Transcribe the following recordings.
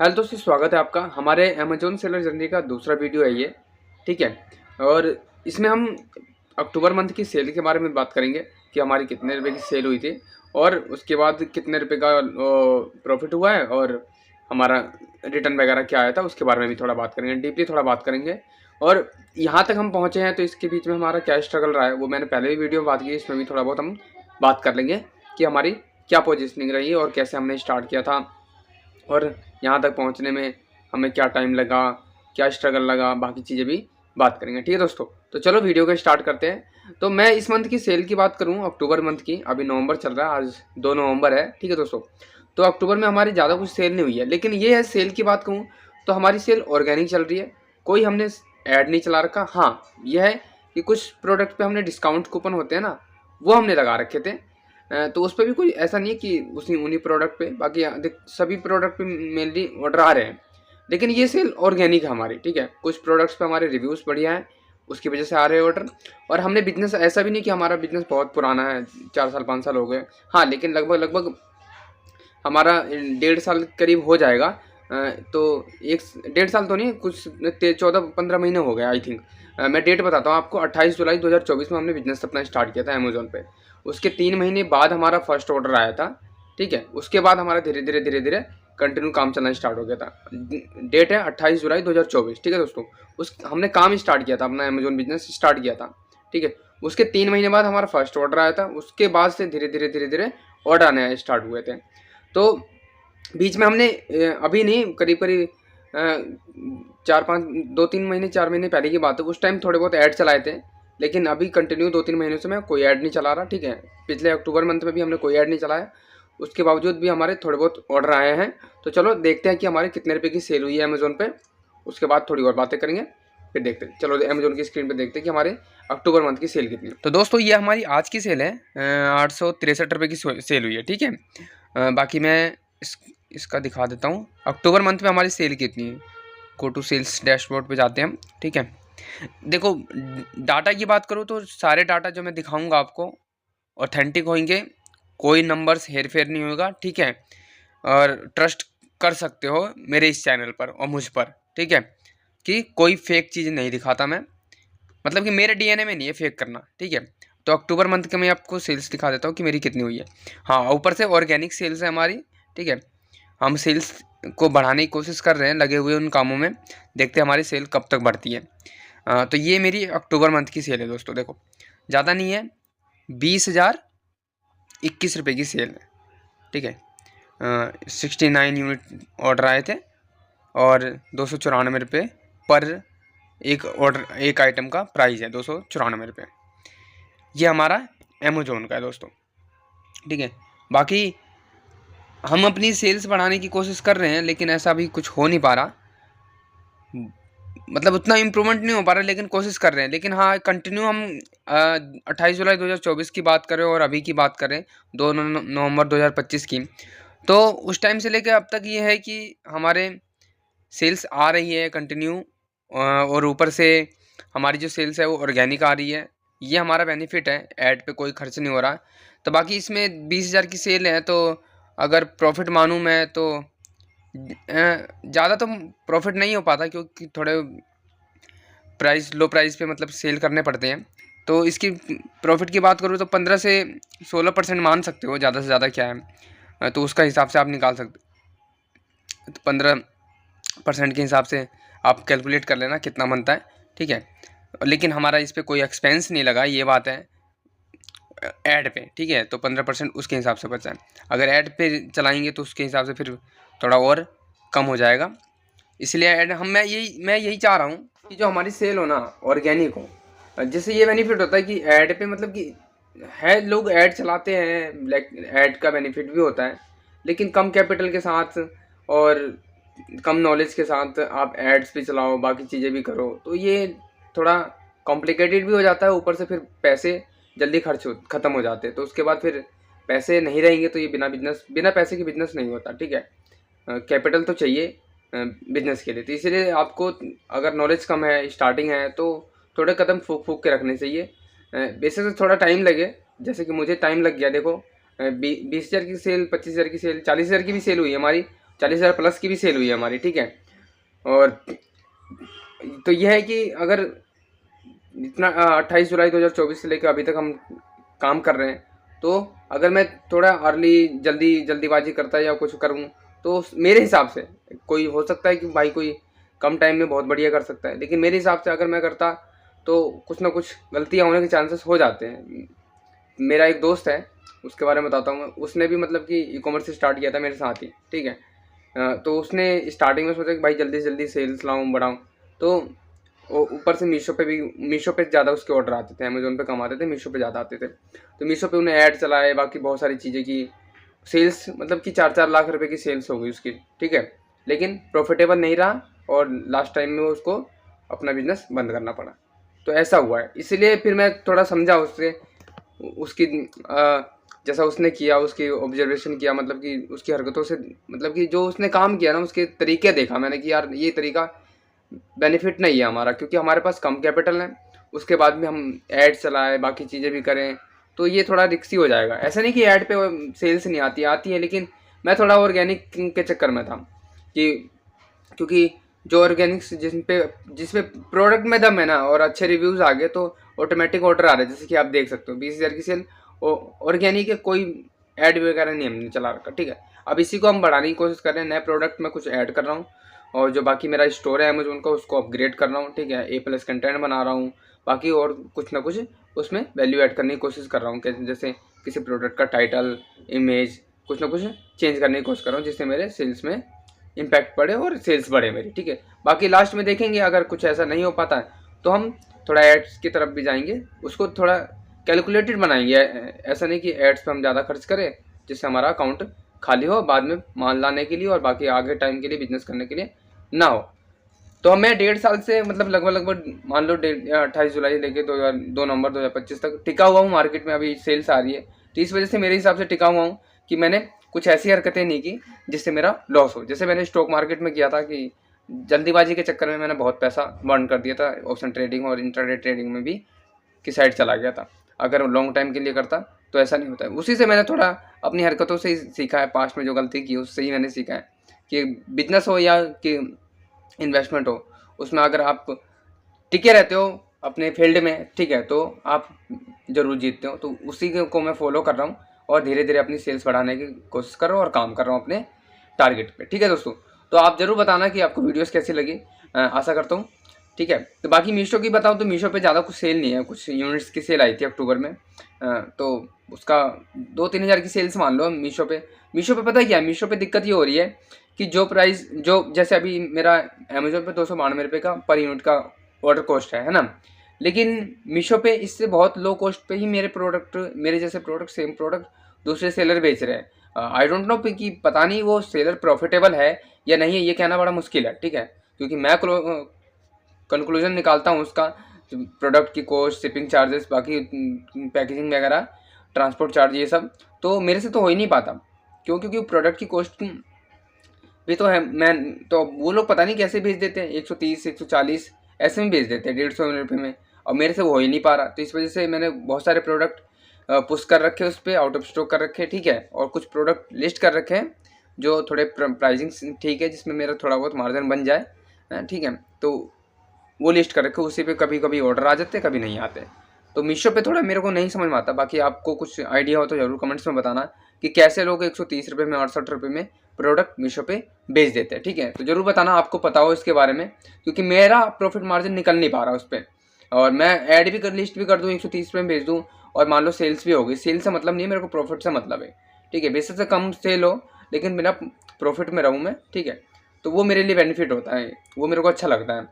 Hello दोस्तों, स्वागत है आपका हमारे अमेजोन सेलर जर्नी का दूसरा वीडियो है ये। ठीक है। और इसमें हम अक्टूबर मंथ की सेल के बारे में बात करेंगे कि हमारी कितने रुपए की सेल हुई थी और उसके बाद कितने रुपए का प्रॉफिट हुआ है और हमारा रिटर्न वगैरह क्या आया था उसके बारे में भी थोड़ा बात करेंगे, डीपली थोड़ा बात करेंगे। और यहाँ तक हम पहुँचे हैं तो इसके बीच में हमारा क्या स्ट्रगल रहा है वो मैंने पहले भी वीडियो में बात की, इसमें भी थोड़ा बहुत हम बात कर लेंगे कि हमारी क्या पोजिशनिंग रही और कैसे हमने स्टार्ट किया था और यहाँ तक पहुँचने में हमें क्या टाइम लगा, क्या स्ट्रगल लगा, बाकी चीज़ें भी बात करेंगे। ठीक है दोस्तों, तो चलो वीडियो को स्टार्ट करते हैं। तो मैं इस मंथ की सेल की बात करूँ, अक्टूबर मंथ की, अभी नवंबर चल रहा है, आज 2 नवंबर है। ठीक है दोस्तों, तो अक्टूबर में हमारी ज़्यादा कुछ सेल नहीं हुई है, लेकिन ये है सेल की बात कहूँ तो हमारी सेल ऑर्गेनिक चल रही है, कोई हमने ऐड नहीं चला रखा। हाँ, यह है कि कुछ प्रोडक्ट पे हमने डिस्काउंट कूपन होते हैं ना, वो हमने लगा रखे थे। तो उस पर भी कोई ऐसा नहीं है कि उसी उन्हीं प्रोडक्ट पे, बाकी सभी प्रोडक्ट पे मेनली ऑर्डर आ रहे हैं, लेकिन ये सेल ऑर्गेनिक है हमारी। ठीक है, कुछ प्रोडक्ट्स पे हमारे रिव्यूज़ बढ़िया हैं, उसकी वजह से आ रहे हैं ऑर्डर। और हमने बिजनेस ऐसा भी नहीं कि हमारा बिजनेस बहुत पुराना है, 4 साल 5 साल हो गए। हाँ, लेकिन लगभग लगभग हमारा 1.5 साल करीब हो जाएगा। तो 1.5 साल तो नहीं, कुछ 14-15 महीने हो गए आई थिंक। मैं डेट बताता हूँ आपको, 28 जुलाई 2024 में हमने बिजनेस अपना स्टार्ट किया था अमेजोन पे। उसके 3 महीने बाद हमारा फर्स्ट ऑर्डर आया था। ठीक है, उसके बाद हमारा धीरे धीरे कंटिन्यू काम चलना स्टार्ट हो गया था। डेट है 28 जुलाई 2024। ठीक है दोस्तों, उस हमने काम स्टार्ट किया था, अपना अमेजोन बिजनेस स्टार्ट किया था। ठीक है, उसके 3 महीने बाद हमारा फर्स्ट ऑर्डर आया था। उसके बाद से धीरे धीरे ऑर्डर आने स्टार्ट हुए थे। तो बीच में हमने अभी नहीं, करीब करीब 2-3 महीने 4 महीने पहले की बात है, उस टाइम थोड़े बहुत ऐड चलाए थे, लेकिन अभी कंटिन्यू 2-3 महीनों से मैं कोई ऐड नहीं चला रहा। ठीक है, पिछले अक्टूबर मंथ में भी हमने कोई ऐड नहीं चलाया, उसके बावजूद भी हमारे थोड़े बहुत ऑर्डर आए हैं। तो चलो देखते हैं कि हमारे कितने रुपए की सेल हुई है अमेजोन पे, उसके बाद थोड़ी और बातें करेंगे, फिर देखते हैं। चलो अमेजोन की स्क्रीन पे देखते हैं कि हमारे अक्टूबर मंथ की सेल कितनी है। तो दोस्तों ये हमारी आज की सेल है, 863 रुपये की सेल हुई है। ठीक है, बाकी मैं इसका दिखा देता हूँ अक्टूबर मंथ में हमारी सेल कितनी है। गो टू सेल्स डैशबोर्ड पे जाते हैं हम। ठीक है, देखो डाटा की बात करूँ तो सारे डाटा जो मैं दिखाऊंगा आपको ऑथेंटिक होंगे, कोई नंबर्स हेर फेर नहीं होगा। ठीक है, और ट्रस्ट कर सकते हो मेरे इस चैनल पर और मुझ पर। ठीक है, कि कोई फेक चीज़ नहीं दिखाता मैं, मतलब कि मेरे डीएनए में नहीं है फेक करना। ठीक है, तो अक्टूबर मंथ के मैं आपको सेल्स दिखा देता हूँ कि मेरी कितनी हुई है। हाँ, ऊपर से ऑर्गेनिक सेल्स है हमारी। ठीक है, हम सेल्स को बढ़ाने की कोशिश कर रहे हैं, लगे हुए उन कामों में, देखते हैं हमारी सेल कब तक बढ़ती है। तो ये मेरी अक्टूबर मंथ की सेल है दोस्तों। देखो ज़्यादा नहीं है, 20,021 रुपये की सेल है। ठीक है, 69 यूनिट ऑर्डर आए थे और 294 रुपये पर एक ऑर्डर, एक आइटम का प्राइस है 294 रुपये। ये हमारा अमेजोन का है दोस्तों। ठीक है, बाकी हम अपनी सेल्स बढ़ाने की कोशिश कर रहे हैं, लेकिन ऐसा भी कुछ हो नहीं पा रहा, मतलब उतना इम्प्रूवमेंट नहीं हो पा रहा, लेकिन कोशिश कर रहे हैं। लेकिन हाँ, कंटिन्यू हम 28 जुलाई 2024 की बात करें और अभी की बात करें 2 नवंबर 2025 की, तो उस टाइम से लेकर अब तक ये है कि हमारे सेल्स आ रही है कंटिन्यू, और ऊपर से हमारी जो सेल्स है वो ऑर्गेनिक आ रही है। ये हमारा बेनिफिट है, ऐड पे कोई खर्च नहीं हो रहा। तो बाकी इसमें 20,000 की सेल है, तो अगर प्रॉफिट मानूँ मैं तो ज़्यादा तो प्रॉफिट नहीं हो पाता, क्योंकि थोड़े लो प्राइस पे मतलब सेल करने पड़ते हैं। तो इसकी प्रॉफिट की बात करूँ तो 15 से 16% मान सकते हो, ज़्यादा से ज़्यादा क्या है, तो उसका हिसाब से आप निकाल सकते। तो 15% के हिसाब से आप कैलकुलेट कर लेना कितना बनता है। ठीक है, लेकिन हमारा इस पर कोई एक्सपेंस नहीं लगा, ये बात है ऐड पे। ठीक है, तो 15% उसके हिसाब से बचा है। अगर ऐड पे चलाएंगे तो उसके हिसाब से फिर थोड़ा और कम हो जाएगा, इसलिए ऐड मैं यही चाह रहा हूँ कि जो हमारी सेल हो ना ऑर्गेनिक हो, जिससे ये बेनिफिट होता है कि ऐड पे, मतलब कि है लोग ऐड चलाते हैं, लाइक ऐड का बेनिफिट भी होता है, लेकिन कम कैपिटल के साथ और कम नॉलेज के साथ आप एड्स भी चलाओ, बाकी चीज़ें भी करो, तो ये थोड़ा कॉम्प्लिकेटेड भी हो जाता है। ऊपर से फिर पैसे जल्दी ख़त्म हो जाते हैं, तो उसके बाद फिर पैसे नहीं रहेंगे तो ये बिना पैसे के बिजनेस नहीं होता। ठीक है, कैपिटल तो चाहिए बिजनेस के लिए, तो इसलिए आपको अगर नॉलेज कम है, स्टार्टिंग है, तो थोड़े कदम फूक फूक के रखने चाहिए। बेसिक थोड़ा टाइम लगे, जैसे कि मुझे टाइम लग गया। देखो 20,000 की सेल, 25,000 की सेल, 40,000 की भी सेल हुई हमारी, 40,000 प्लस की भी सेल हुई है हमारी, ठीक है। और तो यह है कि अगर इतना 28 जुलाई 2024 से लेकर अभी तक हम काम कर रहे हैं, तो अगर मैं थोड़ा अर्ली जल्दीबाजी करता या कुछ करूँ तो मेरे हिसाब से कोई हो सकता है कि भाई कोई कम टाइम में बहुत बढ़िया कर सकता है, लेकिन मेरे हिसाब से अगर मैं करता तो कुछ ना कुछ गलतियाँ होने के चांसेस हो जाते हैं। मेरा एक दोस्त है, उसके बारे में बताता हूँ मैं। उसने भी मतलब कि ई कॉमर्स स्टार्ट किया था मेरे साथ ही, ठीक है। तो उसने स्टार्टिंग में सोचा कि भाई जल्दी से जल्दी सेल्स लाऊं बढ़ाऊं, तो ऊपर से मीशो पे ज़्यादा उसके ऑर्डर आते थे, अमेजोन पे कम आते थे, मीशो पे ज़्यादा आते थे। तो मीशो पे उन्हें ऐड चलाए, बाकी बहुत सारी चीज़ें की, सेल्स मतलब कि 4-4 लाख रुपए की सेल्स हो गई उसकी, ठीक है। लेकिन प्रॉफिटेबल नहीं रहा और लास्ट टाइम में उसको अपना बिजनेस बंद करना पड़ा। तो ऐसा हुआ है, इसीलिए फिर मैं थोड़ा समझा उससे, उसकी जैसा उसने किया, उसकी ऑब्जर्वेशन किया, मतलब कि उसकी हरकतों से, मतलब कि जो उसने काम किया ना, उसके तरीके देखा मैंने कि यार ये तरीका बेनिफिट नहीं है हमारा, क्योंकि हमारे पास कम कैपिटल है, उसके बाद में हम ऐड चलाएं, बाकी चीज़ें भी करें, तो ये थोड़ा रिस्की हो जाएगा। ऐसा नहीं कि ऐड पे सेल्स नहीं आती है, लेकिन मैं थोड़ा ऑर्गेनिक के चक्कर में था कि क्योंकि जो ऑर्गेनिक्स जिस पे प्रोडक्ट में दम है ना और अच्छे रिव्यूज़ आ गए तो ऑटोमेटिक ऑर्डर आ रहे हैं। जैसे कि आप देख सकते हो 20,000 की सेल ऑर्गेनिक है, कोई ऐड वगैरह नहीं हमने चला रखा, ठीक है। अब इसी को हम बढ़ाने की कोशिश कर रहे हैं, नए प्रोडक्ट में कुछ ऐड कर रहा हूँ, और जो बाकी मेरा स्टोर है अमेजोन का उसको अपग्रेड कर रहा हूँ, ठीक है। A+ कंटेंट बना रहा हूँ, बाकी और कुछ ना कुछ उसमें वैल्यू ऐड करने की कोशिश कर रहा हूँ, जैसे किसी प्रोडक्ट का टाइटल, इमेज, कुछ ना कुछ चेंज करने की कोशिश कर रहा हूँ, जिससे मेरे सेल्स में इम्पैक्ट पड़े और सेल्स बढ़े मेरी, ठीक है। बाकी लास्ट में देखेंगे, अगर कुछ ऐसा नहीं हो पाता है तो हम थोड़ा एड्स की तरफ भी जाएंगे, उसको थोड़ा कैलकुलेटेड बनाएंगे। ऐसा नहीं कि एड्स पे हम ज़्यादा खर्च करें जिससे हमारा अकाउंट खाली हो बाद में माल लाने के लिए और बाकी आगे टाइम के लिए बिजनेस करने के लिए ना हो। तो मैं 1.5 साल से मतलब लगभग मान लो 28 जुलाई लेके 2 नवंबर 2025 तक टिका हुआ हूँ मार्केट में। अभी सेल्स आ रही है, तो इस वजह से मेरे हिसाब से टिका हुआ हूँ कि मैंने कुछ ऐसी हरकतें नहीं की जिससे मेरा लॉस हो। जैसे मैंने स्टॉक मार्केट में किया था कि जल्दीबाजी के चक्कर में मैंने बहुत पैसा बर्न कर दिया था, ऑप्शन ट्रेडिंग और इंट्राडे ट्रेडिंग में भी की साइड चला गया था। अगर लॉन्ग टाइम के लिए करता तो ऐसा नहीं होता है। उसी से मैंने थोड़ा अपनी हरकतों से ही सीखा है, पास्ट में जो गलती की उससे ही मैंने सीखा है कि बिजनेस हो या कि इन्वेस्टमेंट हो, उसमें अगर आप टिके रहते हो अपने फील्ड में, ठीक है, तो आप जरूर जीतते हो। तो उसी को मैं फॉलो कर रहा हूँ और धीरे धीरे अपनी सेल्स बढ़ाने की कोशिश कर रहा हूँ और काम कर रहा हूँ अपने टारगेट पे, ठीक है दोस्तों। तो आप ज़रूर बताना कि आपको वीडियोस कैसी लगी, आशा करता हूँ, ठीक है। तो बाकी मीशो की बताऊँ तो मीशो पे ज़्यादा कुछ सेल नहीं है, कुछ यूनिट्स की सेल आई थी अक्टूबर में, तो उसका 2-3 हज़ार की सेल्स मान लो मीशो पे। पता है क्या है, मीशो पे दिक्कत ये हो रही है कि जो प्राइस, जो जैसे अभी मेरा अमेजोन पे 292 रुपये का पर यूनिट का ऑर्डर कॉस्ट है ना, लेकिन मीशो पे इससे बहुत लो कॉस्ट पे ही मेरे जैसे प्रोडक्ट, सेम प्रोडक्ट दूसरे सेलर बेच रहे हैं। आई डोंट नो कि पता नहीं वो सेलर प्रॉफिटेबल है या नहीं है, ये कहना बड़ा मुश्किल है, ठीक है। क्योंकि मैं कंक्लूजन निकालता हूँ उसका, प्रोडक्ट की कॉस्ट, शिपिंग चार्जेस, बाकी पैकेजिंग वगैरह, ट्रांसपोर्ट चार्ज, ये सब तो मेरे से तो हो ही नहीं पाता। क्यों? क्योंकि प्रोडक्ट की कॉस्ट भी तो है, मैं तो वो लोग पता नहीं कैसे भेज देते हैं, 130 140 ऐसे में भेज देते हैं, 150 रुपये में, और मेरे से वो हो ही नहीं पा रहा। तो इस वजह से मैंने बहुत सारे प्रोडक्ट पुश कर रखे उस पर, आउट ऑफ स्टॉक कर रखे, ठीक है, और कुछ प्रोडक्ट लिस्ट कर रखे हैं जो थोड़े प्राइसिंग ठीक है, जिसमें मेरा थोड़ा बहुत मार्जिन बन जाए, ठीक है। तो वो लिस्ट कर रखे, उसी पे कभी कभी ऑर्डर आ जाते, कभी नहीं आते। तो मीशो पे थोड़ा मेरे को नहीं समझ में आता। बाकी आपको कुछ आइडिया हो तो ज़रूर कमेंट्स में बताना कि कैसे लोग 130 रुपये में, 68 रुपये में प्रोडक्ट मीशो पे बेच देते हैं, ठीक है। तो ज़रूर बताना आपको पता हो इसके बारे में, क्योंकि मेरा प्रॉफिट मार्जिन निकल नहीं पा रहा उस पर। और मैं ऐड भी कर, लिस्ट भी कर दूँ, 130 रुपये में बेच दूँ और मान लो सेल्स भी हो गई, सेल से मतलब नहीं है, मेरे को प्रॉफिट से मतलब है, ठीक है। बेसिस से कम सेल हो लेकिन मेरा प्रॉफिट में रहूँ मैं, ठीक है, तो वो मेरे लिए बेनिफिट होता है, वो मेरे को अच्छा लगता है,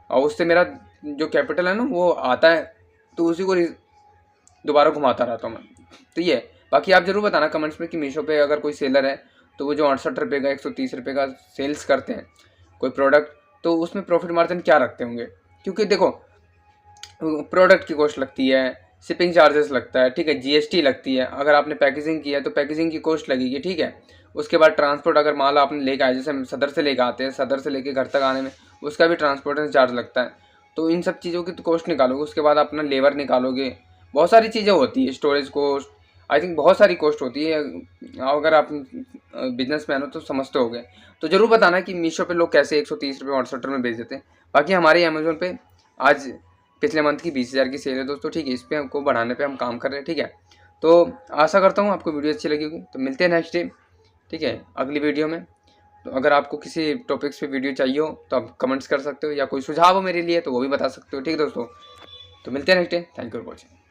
और उससे मेरा जो कैपिटल है ना वो आता है, तो उसी को दोबारा घुमाता रहता हूँ मैं। तो ये बाकी आप ज़रूर बताना कमेंट्स में कि मीशो पे अगर कोई सेलर है तो वो जो 68 रुपये का, 130 रुपये का सेल्स करते हैं कोई प्रोडक्ट, तो उसमें प्रॉफिट मार्जिन क्या रखते होंगे। क्योंकि देखो, प्रोडक्ट की कॉस्ट लगती है, शिपिंग चार्जेस लगता है, ठीक है, GST लगती है, अगर आपने पैकेजिंग की है तो पैकेजिंग की कॉस्ट लगेगी, ठीक है। उसके बाद ट्रांसपोर्ट, अगर माल आपने लेकर आए, जैसे सदर से लेकर आते हैं, सदर से लेकर घर तक आने में उसका भी ट्रांसपोर्टेशन चार्ज लगता है। तो इन सब चीज़ों की तो कॉस्ट निकालोगे, उसके बाद अपना लेबर निकालोगे, बहुत सारी चीज़ें होती है, स्टोरेज कॉस्ट, आई थिंक बहुत सारी कॉस्ट होती है। अगर आप बिजनेसमैन हो तो समझते हो गए। तो ज़रूर बताना कि मीशो पे लोग कैसे 130 रुपये 68 में बेच देते हैं। बाकी हमारे अमेजोन पे आज पिछले मंथ की 20,000 की सेल है दोस्तों, ठीक है। इस पर हमको बढ़ाने पे हम काम कर रहे हैं, ठीक है। तो आशा करता हूँ आपको वीडियो अच्छी लगी होगी। तो मिलते हैं नेक्स्ट डे, ठीक है, अगली वीडियो में। तो अगर आपको किसी टॉपिक्स पे वीडियो चाहिए हो तो आप कमेंट्स कर सकते हो, या कोई सुझाव हो मेरे लिए तो वो भी बता सकते हो, ठीक है दोस्तों। तो मिलते हैं next day. Thank you for watching.